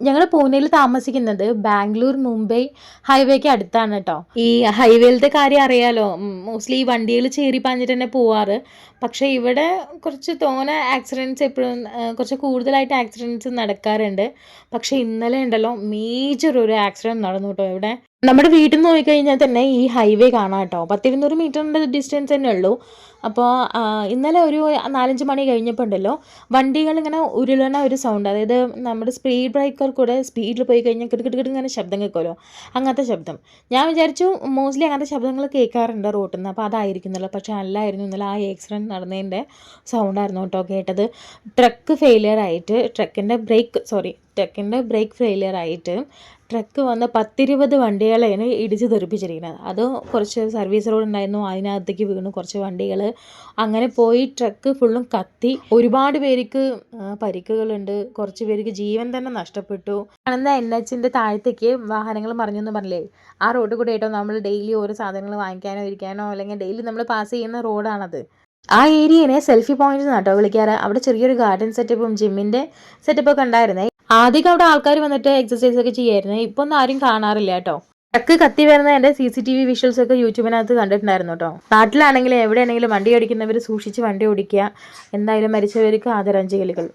ഞങ്ങൾ പൂനെയിൽ താമസിക്കുന്നത് ബാംഗ്ലൂർ മുംബൈ ഹൈവേക്ക് അടുത്താണ് കേട്ടോ. ഈ ഹൈവേയിലത്തെ കാര്യം അറിയാലോ, മോസ്റ്റ്ലി വണ്ടികൾ ചേറി പാഞ്ഞിട്ട് തന്നെ പോവാറ്. പക്ഷേ ഇവിടെ കുറച്ച് ആക്സിഡൻറ്റ്സ് എപ്പോഴും കുറച്ച് കൂടുതലായിട്ട് ആക്സിഡൻറ്റ്സ് നടക്കാറുണ്ട്. പക്ഷേ ഇന്നലെ ഉണ്ടല്ലോ മേജർ ഒരു ആക്സിഡൻറ്റ് നടന്നു കേട്ടോ ഇവിടെ. നമ്മുടെ വീട്ടിൽ നിന്ന് നോക്കിക്കഴിഞ്ഞാൽ തന്നെ ഈ ഹൈവേ കാണാം കേട്ടോ. 10-200 മീറ്ററിൻ്റെ ഡിസ്റ്റൻസ് തന്നെ ഉള്ളൂ. അപ്പോൾ ഇന്നലെ ഒരു 4-5 മണി കഴിഞ്ഞപ്പോൾ ഉണ്ടല്ലോ വണ്ടികൾ ഇങ്ങനെ ഉരുളണ ഒരു സൗണ്ട്, അതായത് നമ്മുടെ സ്പീഡ് ബ്രേക്കർ കൂടെ സ്പീഡിൽ പോയി കഴിഞ്ഞാൽ കിടക്കിട്ട് ഇങ്ങനെ ശബ്ദം കേൾക്കുമല്ലോ, അങ്ങനത്തെ ശബ്ദം. ഞാൻ വിചാരിച്ചു മോസ്റ്റ്ലി അങ്ങനത്തെ ശബ്ദങ്ങൾ കേൾക്കാറുണ്ട് റോട്ടിൽ നിന്ന്, അപ്പോൾ അതായിരിക്കുന്നുള്ളൂ. പക്ഷേ അല്ലായിരുന്നു, ഇന്നലെ ആ ആക്സിഡൻറ്റ് നടന്നതിൻ്റെ സൗണ്ടായിരുന്നു കേട്ടോ കേട്ടത്. ട്രക്കിൻ്റെ ബ്രേക്ക് ഫെയിലിയർ ആയിട്ട് ട്രക്ക് വന്ന് 10-20 വണ്ടികളെയാണ് ഇടിച്ച് തെറിപ്പിച്ചിരിക്കുന്നത്. അത് കുറച്ച് സർവീസ് റോഡ് ഉണ്ടായിരുന്നു, അതിനകത്തേക്ക് വീണു കുറച്ച് വണ്ടികൾ. അങ്ങനെ പോയി ട്രക്ക് ഫുള്ളും കത്തി. ഒരുപാട് പേർക്ക് പരിക്കുകളുണ്ട്, കുറച്ച് പേർക്ക് ജീവൻ തന്നെ നഷ്ടപ്പെട്ടു. കാണുന്ന NHന്റെ താഴത്തേക്ക് വാഹനങ്ങൾ മറിഞ്ഞെന്ന് പറഞ്ഞില്ലേ, ആ റോഡ് കൂടെ ആയിട്ടോ നമ്മൾ ഡെയിലി ഓരോ സാധനങ്ങൾ വാങ്ങിക്കാനോ ഇരിക്കാനോ അല്ലെങ്കിൽ ഡെയിലി നമ്മൾ പാസ് ചെയ്യുന്ന റോഡാണത്. ആ ഏരിയനെ സെൽഫി പോയിന്റ് എന്നാട്ടോ വിളിക്കാറ്. അവിടെ ചെറിയൊരു ഗാർഡൻ സെറ്റപ്പും ജിമ്മിൻ്റെ സെറ്റപ്പൊക്കെ ഉണ്ടായിരുന്നേ. ആദ്യമൊക്കെ അവിടെ ആൾക്കാർ വന്നിട്ട് എക്സസൈസ് ഒക്കെ ചെയ്യായിരുന്നു. ഇപ്പൊ ഒന്നും ആരും കാണാറില്ല കേട്ടോ. ട്രക്ക് കത്തി വരുന്ന എൻ്റെ CCTV വിഷ്വൽസ് ഒക്കെ യൂട്യൂബിനകത്ത് കണ്ടിട്ടുണ്ടായിരുന്നു കേട്ടോ. നാട്ടിലാണെങ്കിലും എവിടെയാണെങ്കിലും വണ്ടി ഓടിക്കുന്നവർ സൂക്ഷിച്ച് വണ്ടി ഓടിക്കുക. എന്തായാലും മരിച്ചവർക്ക് ആദരാഞ്ജലികൾ.